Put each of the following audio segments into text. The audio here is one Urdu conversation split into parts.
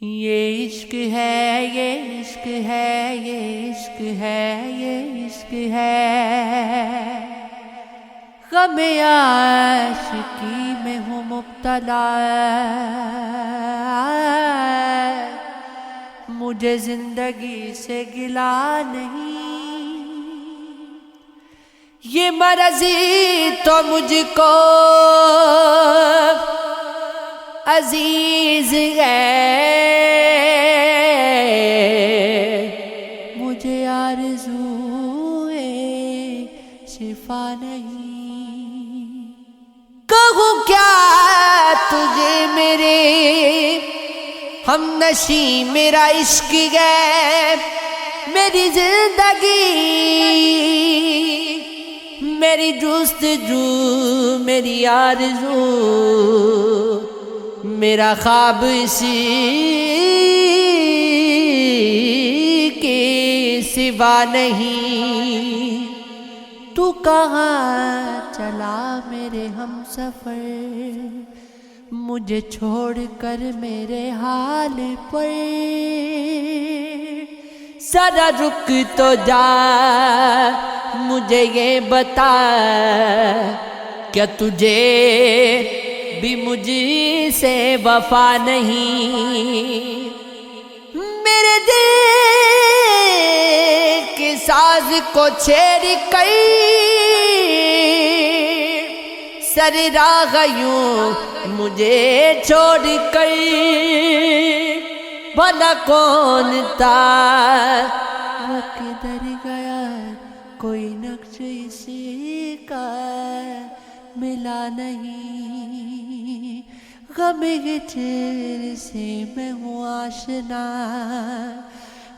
یہ عشق ہے، یہ عشق ہے، یہ عشق ہے، یہ عشق ہے، غم عاشقی میں ہوں مبتلا، مجھے زندگی سے گلا نہیں، یہ مرضی تو مجھ کو عزیز ہے، مجھے آرزو ہے شفا نہیں، کہوں کیا تجھے میرے ہم نشیں، میرا عشق ہے میری زندگی، میری جستجو، میری آرزو، میرا خواب اسی کے سوا نہیں، تو کہاں چلا میرے ہم سفر، مجھے چھوڑ کر میرے حال پر، ذرا رک تو جا، مجھے یہ بتا، کیا تجھے بھی مجھ سے وفا نہیں، میرے دل کے ساز کو چھیڑ کر سر راہ یوں مجھے چھوڑ کر، بھلا کون تھا وہ کدھر گیا، کوئی نقش اسی کا ملا نہیں، غم ہجر سے میں ہوں آشنا،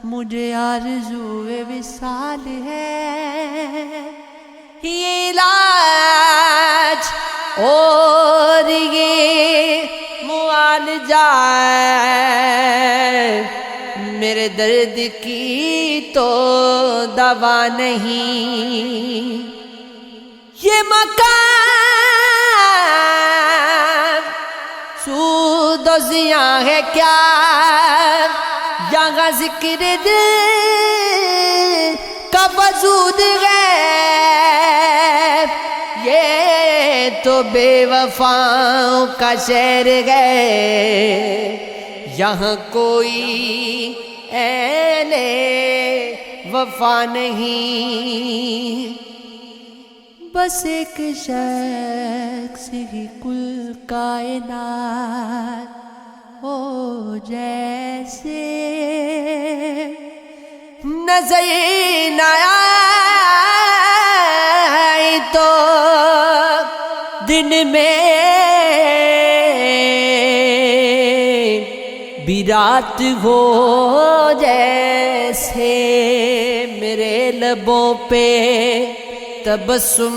مجھے آرزو وصال ہے، یہ علاج اور یہ معالجہ میرے درد کی تو دوا نہیں، یہ مکان سود و زیاں ہے کیا، یہاں ذکر دل کا وجود ہے، یہ تو بے وفاؤں کا شہر ہے، یہاں کوئی اہل وفا نہیں، بس ایک شخص ہی کل کائنات ہو، جیسے نظر نہ آئے تو دن میں بھی رات ہو، جیسے میرے لبوں پہ تبسم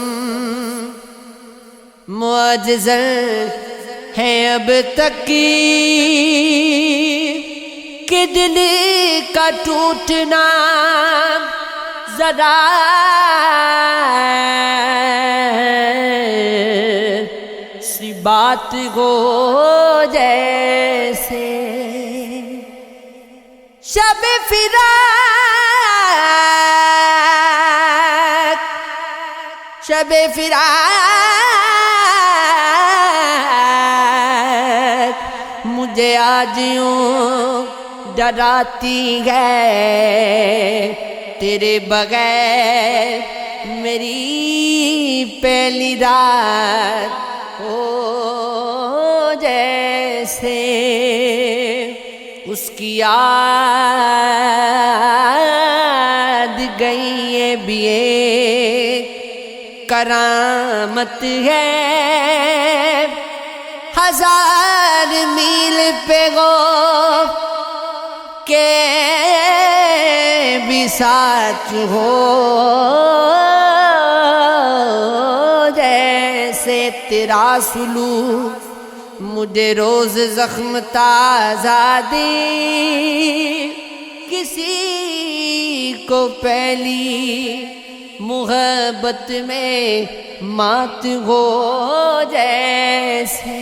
معجزہ ہے اب تک کہ دل کا ٹوٹنا ذرا سی بات ہو، جیسے شب فراق، شب فراق مجھے آج یوں ڈراتی ہے، تیرے بغیر میری پہلی رات ہو، جیسے اس کی یاد گئی ہے بھی ایک کرامت ہے، ہزار میل پہ گو کہ بھی ساتھ ہو، جیسے تیرا سلوک مجھے روز زخم تازہ دے، کسی کو پہلی محبت میں مات ہو، جیسے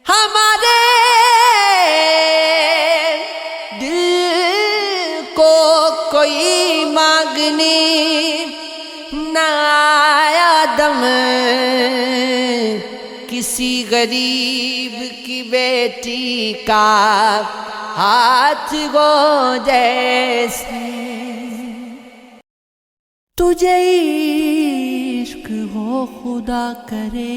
ہمارے کسی غریب کی بیٹی کا ہاتھ گو جیسے تجھے عشق ہو خدا کرے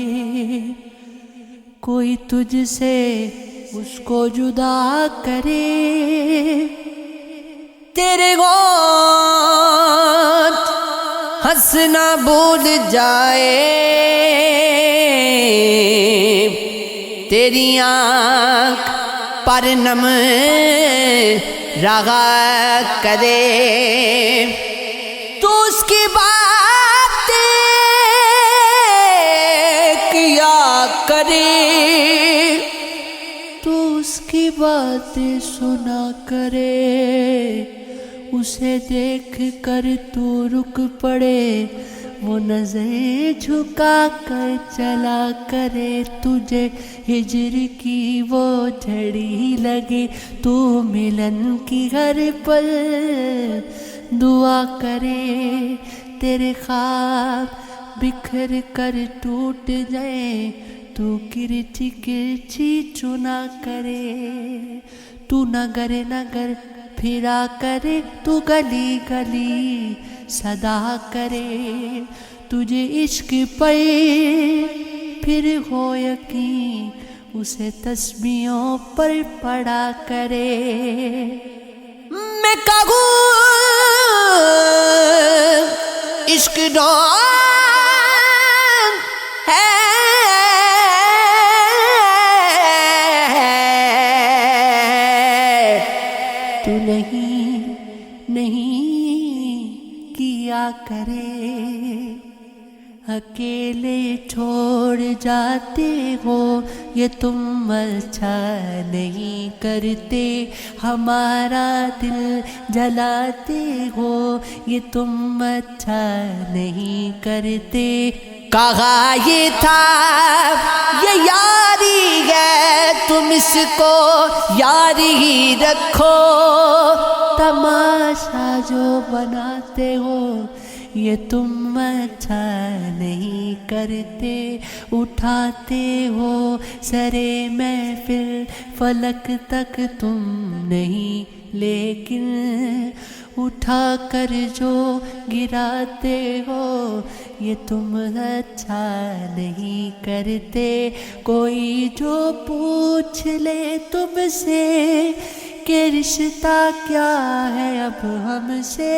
کوئی تجھ سے اس کو جدا کرے تیرے ہونٹ ہنسنا بھول جائے تیری آنکھ پر نم رہا کرے تو اس کی باتیں کیا کرے تو اس کی باتیں سنا کرے اسے دیکھ کر تو رک پڑے وہ نظریں جھکا کر چلا کرے تجھے ہجر کی وہ جھڑی لگے تو ملن کی ہر پل دعا کرے تیرے خواب بکھر کر ٹوٹ جائے تو کرچی کرچی چنا کرے تو نگر نگر پھرا کرے تو گلی گلی صدا کرے تجھے عشق پر پھر ہو یقین اسے تسبیحوں پر پڑھا کرے میں کہوں عشق ڈھونگ ہے تو نہیں کیا کرے اکیلے چھوڑ جاتے ہو یہ تم اچھا نہیں کرتے ہمارا دل جلاتے ہو یہ تم اچھا نہیں کرتے کہا یہ تھا یہ یاری ہے تم اس کو یاری ہی رکھو تماشا جو بناتے ہو یہ تم اچھا نہیں کرتے اٹھاتے ہو سرے محفل فلک تک تم نہیں لیکن اٹھا کر جو گراتے ہو یہ تم اچھا نہیں کرتے کوئی جو پوچھ لے تم سے کہ رشتہ کیا ہے اب ہم سے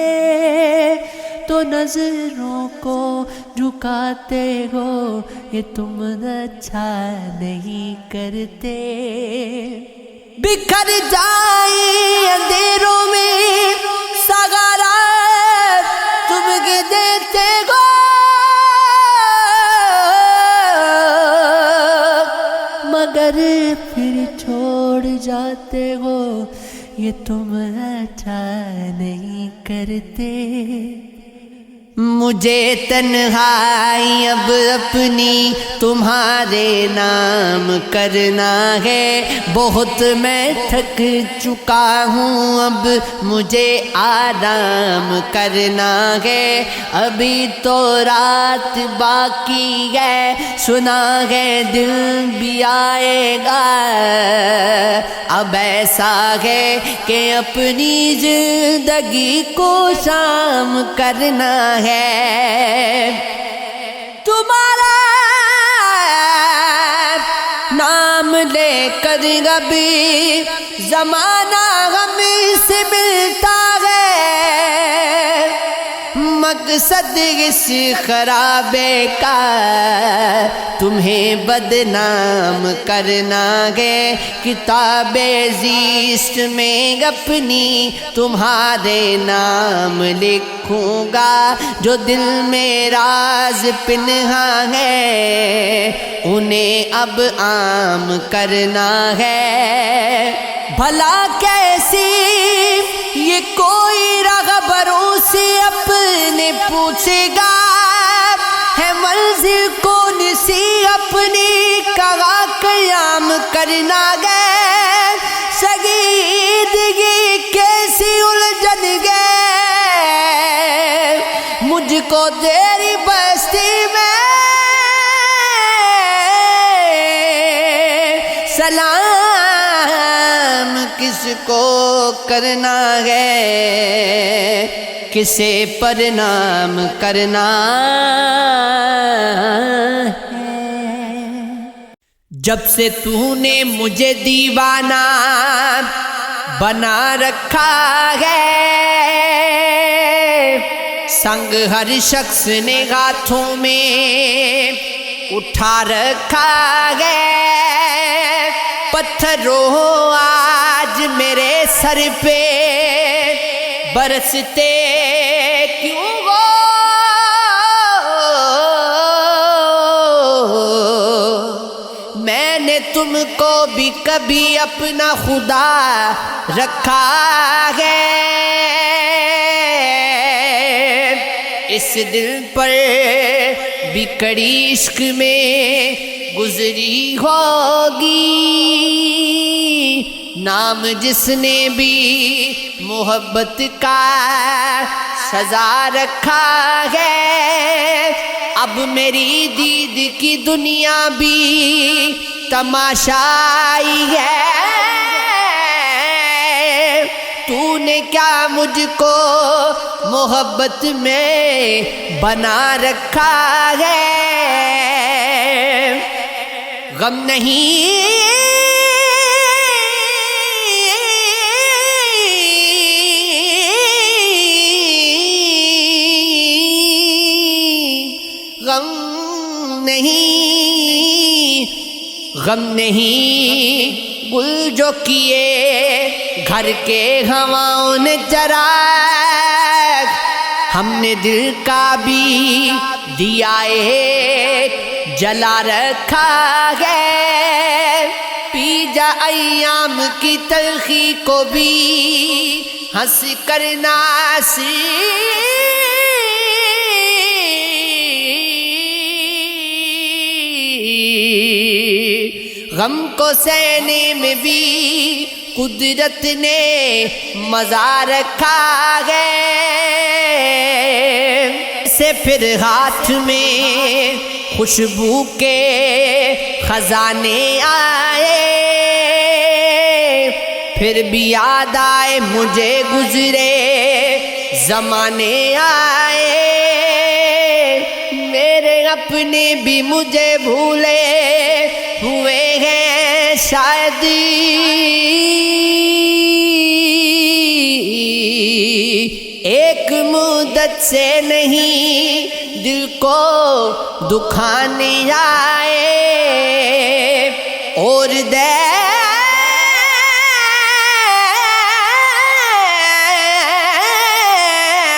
تو نظروں کو جھکاتے ہو یہ تم اچھا نہیں کرتے بکھر جائیں اندھیروں میں سگارا تم کے دیتے ہو مگر پھر چھوڑ جاتے ہو یہ تم اچھا نہیں کرتے مجھے تنہائی اب اپنی تمہارے نام کرنا ہے بہت میں تھک چکا ہوں اب مجھے آرام کرنا ہے ابھی تو رات باقی ہے سنا ہے دل بھی آئے گا اب ایسا ہے کہ اپنی زندگی کو شام کرنا ہے تمہارا نام لے کر ابھی زمانہ ہم سے ملتا ہے مقصد اس خرابے کا تمہیں بدنام کرنا ہے کتاب زیست میں اپنی تمہارے نام لکھوں گا جو دل میں راز پنہا ہے انہیں اب عام کرنا ہے بھلا کیسی یہ کوئی رغبروں سے اپنے پوچھے گا ہے منزل کون سی اپنی کہا قیام کرنا گے شہیدگی کیسی الجھن گے مجھ کو تیری بستی میں پرنام کس کو کرنا ہے، کسے پرنام کرنا ہے۔ جب سے تو نے مجھے دیوانہ بنا رکھا ہے، سنگ ہر شخص نے ہاتھوں میں اٹھا رکھا ہے۔ پتھروں آج میرے سر پہ برستے کیوں ہو، میں نے تم کو بھی کبھی اپنا خدا رکھا ہے۔ اس دل پر بھی کڑی عشق میں گزری ہوگی، نام جس نے بھی محبت کا سزا رکھا ہے۔ اب میری دید کی دنیا بھی تماشائی ہے، تو نے کیا مجھ کو محبت میں بنا رکھا ہے۔ غم نہیں غم نہیں گل جو کیے گھر کے ہواؤں نے چراغ، ہم نے دل کا بھی دیا ایک جلا رکھا ہے۔ پی جا ایام کی تلخی کو بھی ہنس کر ناسی، غم کو سہنے میں بھی قدرت نے مزہ رکھا ہے۔ سے پھر ہاتھ میں خوشبو کے خزانے آئے، پھر بھی یاد آئے مجھے گزرے زمانے آئے، میرے اپنے بھی مجھے بھولے ہوئے ہیں شاید، ایک مدت سے نہیں دل کو دکھانے آئے، اور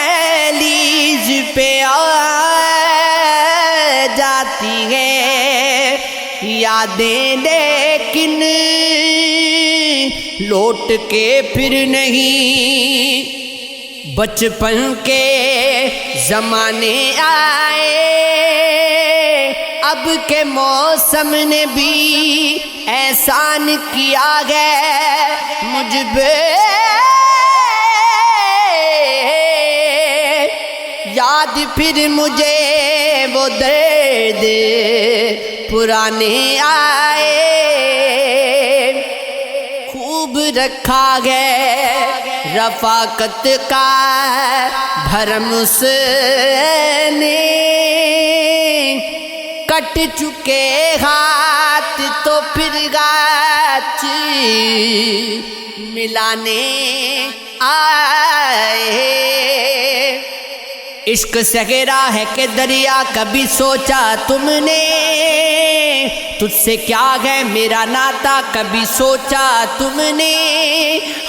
دہلیز پہ آ جاتی ہے یادیں، لیکن لوٹ کے پھر نہیں بچپن کے زمانے آئے۔ اب کے موسم نے بھی احسان کیا ہے مجھ پہ، یاد پھر مجھے وہ درد پرانے آئے، خوب رکھا ہے رفاقت کا بھرم اس نے، کٹ چکے ہاتھ تو پھر گاچھ ملانے آئے۔ عشق صحرا ہے کہ دریا، کبھی سوچا تم نے تجھ سے کیا ہے میرا ناتا، کبھی سوچا تم نے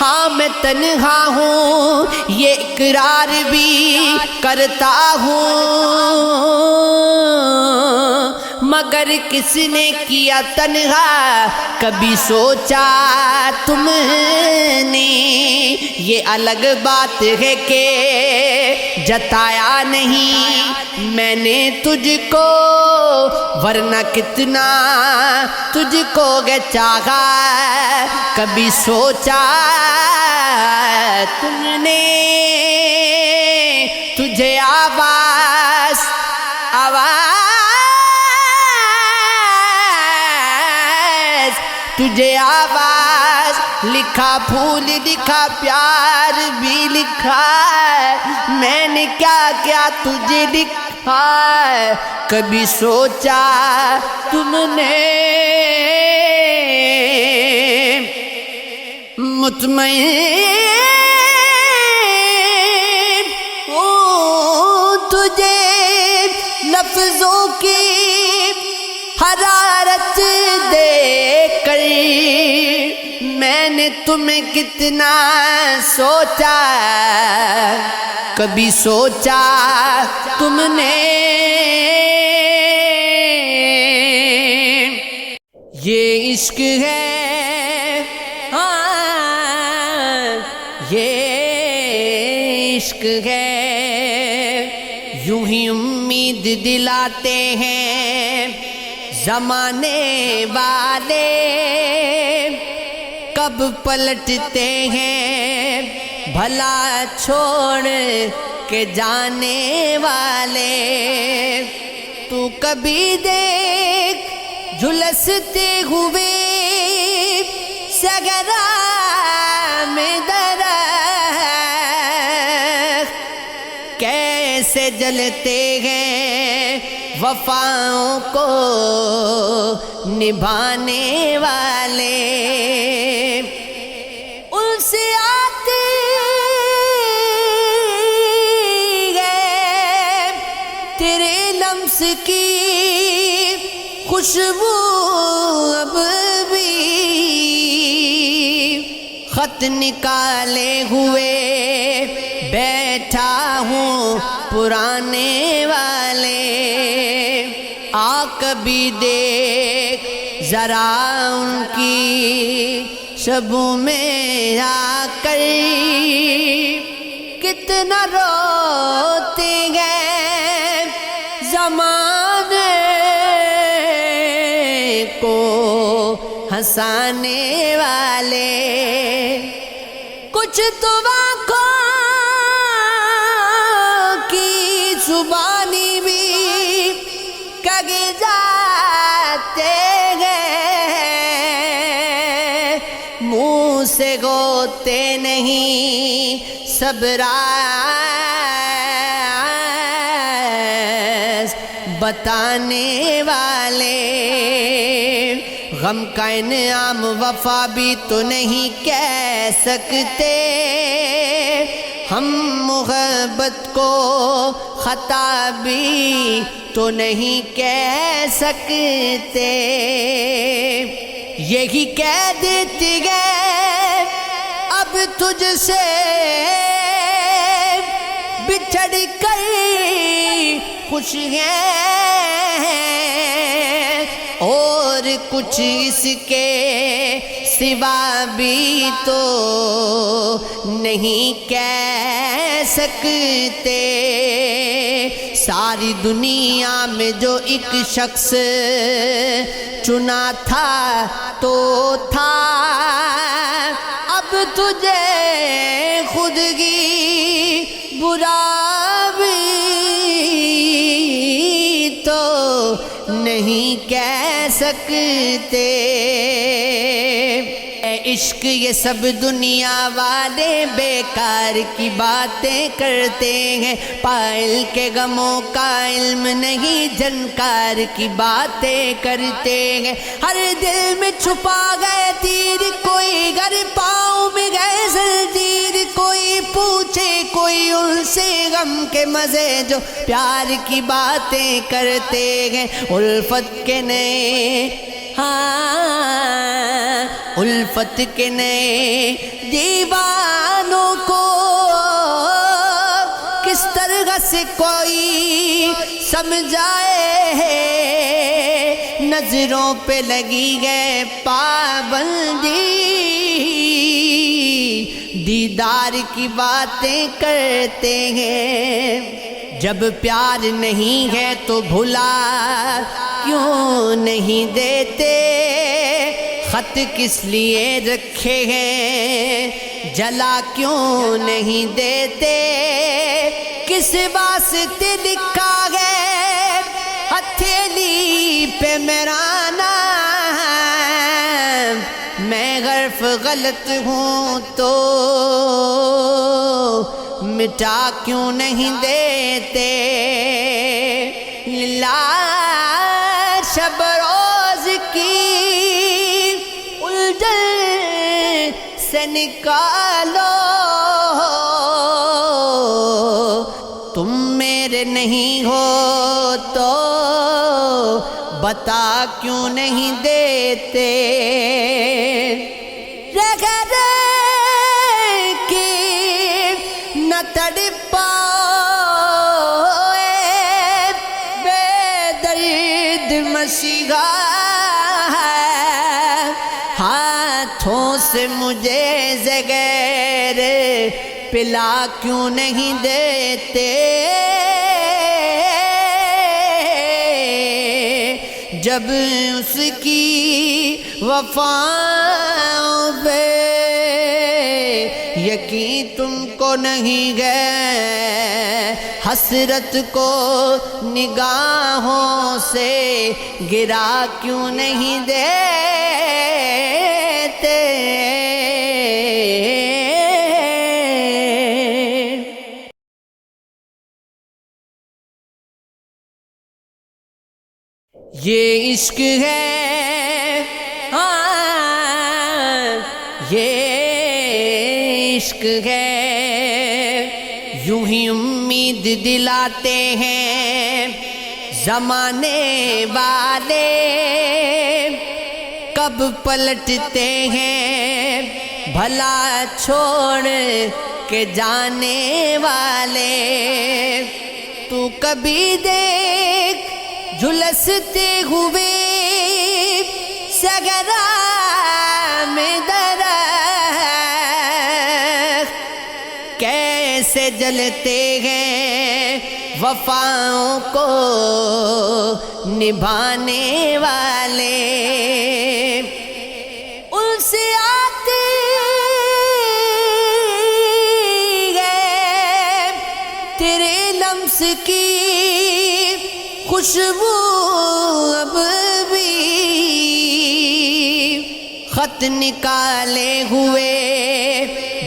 ہاں میں تنہا ہوں یہ اقرار بھی کرتا ہوں، مگر کس نے کیا تنہا کبھی سوچا تم نے، یہ الگ بات ہے کہ جتایا نہیں میں نے تجھ کو، ورنہ کتنا تجھ کو گے چاہا، کبھی سوچا تم نے، تجھے آواز تجھے آواز لکھا پھول لکھا پیار بھی لکھا ہے، میں نے کیا کیا تجھے لکھا ہے، کبھی سوچا تم نے مطمئن ہوں تجھے لفظوں کی حرارت دیکھ کر، میں نے تمہیں کتنا سوچا، کبھی سوچا تم نے یہ عشق ہے، یہ عشق ہے، یوں ہی امید دلاتے ہیں زمانے والے، کب پلٹتے ہیں بھلا چھوڑ کے جانے والے، تو کبھی دیکھ جھلستے ہوئے صحرا میں درخت، کیسے جلتے ہیں وفاؤں کو نبھانے والے، ان سے آتی ہے تیرے لمس کی خوشبو اب بھی، خط نکالے ہوئے بیٹھا ہوں پرانے والے، آ کبھی دیکھ ذرا ان کی شبوں میں آ کر، کتنا روتے ہیں زمانے کو ہنسانے والے، کچھ تو آنکھوں کی زبانی بھی کگ جاتے ہیں، منہ سے ہوتے نہیں صبراز بتانے والے، غم کا انعام وفا بھی تو نہیں کہہ سکتے، ہم محبت کو خطا بھی تو نہیں کہہ سکتے، یہی کہہ دیتی ہے اب تجھ سے بچھڑ کر خوش ہیں، اور کچھ اس کے سوا بھی تو نہیں کہہ سکتے، ساری دنیا میں جو ایک شخص چنا تھا تو تھا، اب تجھے خود کی برا بھی تو نہیں کہہ سکتے، اے عشق یہ سب دنیا والے بیکار کی باتیں کرتے ہیں، پائل کے غموں کا علم نہیں جنکار کی باتیں کرتے ہیں، ہر دل میں چھپا گئے تیر کوئی گھر پاؤں میں گئے زنجیر، کوئی پوچھے کوئی ان سے غم کے مزے جو پیار کی باتیں کرتے ہیں، الفت کے نئے الفت کے نئے دیوانوں کو کس طرح سے کوئی سمجھائے، نظروں پہ لگی ہے پابندی، دیدار کی باتیں کرتے ہیں، جب پیار نہیں ہے تو بھلا کیوں نہیں دیتے، خط کس لیے رکھے ہیں جلا کیوں نہیں دیتے، کس واسطے لکھا ہے ہتھیلی پہ میرا نام، میں حرف غلط ہوں تو مٹا کیوں نہیں دیتے؟ للہ شب روز کی الجھن سے نکالو، تم میرے نہیں ہو تو بتا کیوں نہیں دیتے؟ رہ کے نہ تڑپائے بے درد مسیحا، ہاتھوں سے مجھے زہر پلا کیوں نہیں دیتے؟ جب اس کی وفاؤں پہ یقین تم کو نہیں گئے، حسرت کو نگاہوں سے گرا کیوں نہیں دیتے؟ یہ عشق ہے، ہاں یہ عشق ہے، یوں ہی امید دلاتے ہیں زمانے والے، کب پلٹتے ہیں بھلا چھوڑ کے جانے والے۔ تو کبھی دیکھ جھلستے ہوئے صحرا میں درخت، کیسے جلتے ہیں وفاؤں کو نبھانے والے۔ ان سے آتی ہے تیرے لمس کی خوشبو، اب بھی خط نکالے ہوئے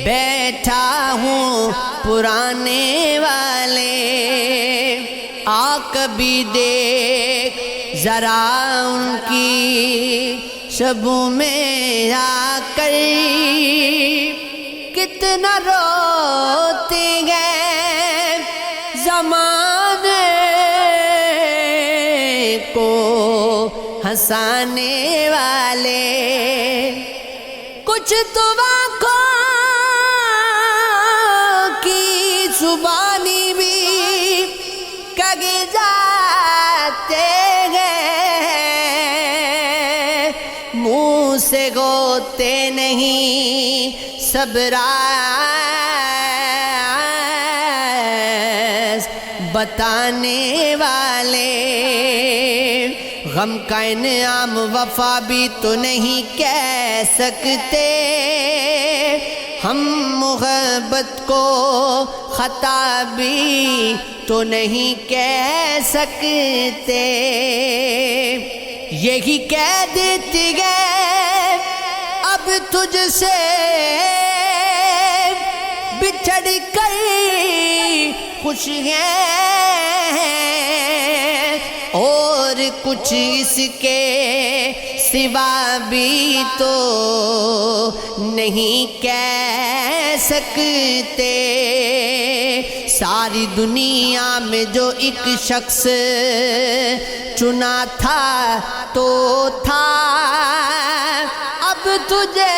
بیٹھا ہوں پرانے والے۔ آ کبھی دیکھ ذرا ان کی شبوں میں آ کر، کتنا روتے ہیں زمانے کو ہنسانے والے۔ کچھ تو آنکھوں کی زبانی بھی کہہ جاتے ہیں، منہ سے ہوتے نہیں صبراز بتانے والے۔ غم کا انعام وفا بھی تو نہیں کہہ سکتے، ہم محبت کو خطا بھی تو نہیں کہہ سکتے۔ یہی کہہ دیتی ہے اب تجھ سے بچھڑ کر خوش ہیں، اور کچھ اس کے سوا بھی تو نہیں کہہ سکتے۔ ساری دنیا میں جو ایک شخص چنا تھا تو تھا، اب تجھے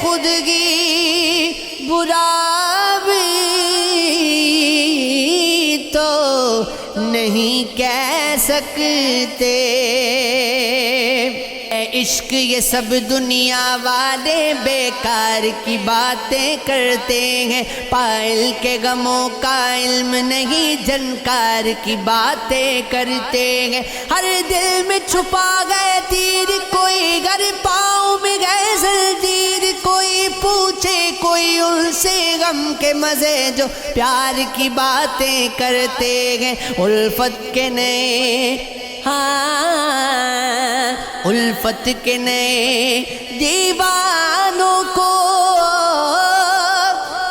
خود کی برا بھی تو نہیں کہہ سکتے۔ اے عشق یہ سب دنیا والے بیکار کی باتیں کرتے ہیں، پائل کے غموں کا علم نہیں جنکار کی باتیں کرتے ہیں۔ ہر دل میں چھپا گئے تیر کوئی، گھر پاؤں میں گئے زنجیر کوئی، پوچھے کوئی ان سے غم کے مزے جو پیار کی باتیں کرتے ہیں۔ الفت کے نئے ہاں الفت کے نئے دیوانوں کو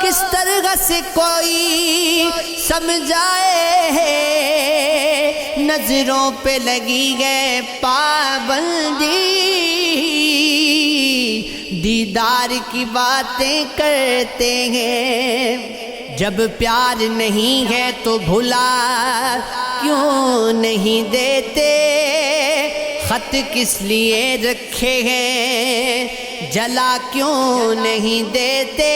کس طرح سے کوئی سمجھائے، نظروں پہ لگی ہے پابندی، دیدار کی باتیں کرتے ہیں، جب پیار نہیں ہے تو بھلا کیوں نہیں دیتے، خط کس لیے رکھے ہیں جلا کیوں نہیں دیتے،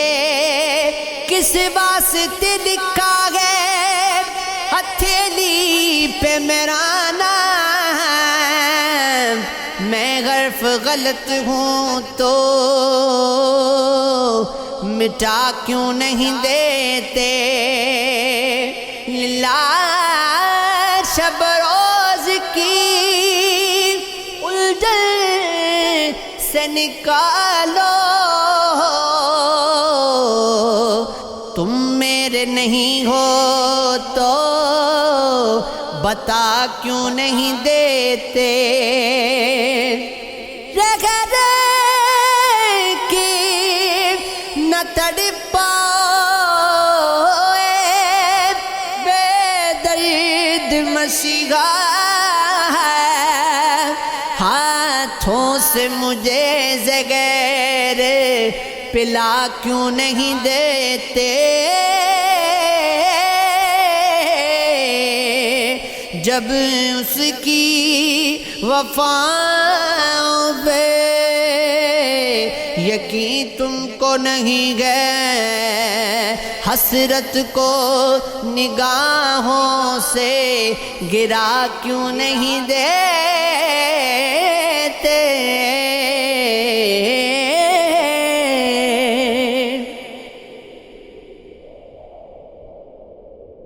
کس واسطے لکھا ہے ہتھیلی پہ میرا نام، میں غرف غلط ہوں تو مٹا کیوں نہیں دیتے، للہ شب روز کی الجھن سے نکالو، تم میرے نہیں ہو تو بتا کیوں نہیں دیتے، رہ کے نہ تڑپ پائے بے درد مسیحا، ہاتھوں سے مجھے زہر پلا کیوں نہیں دیتے، جب اس کی وفاؤں پہ یقین تم کو نہیں ہے، حسرت کو نگاہوں سے گرا کیوں نہیں دے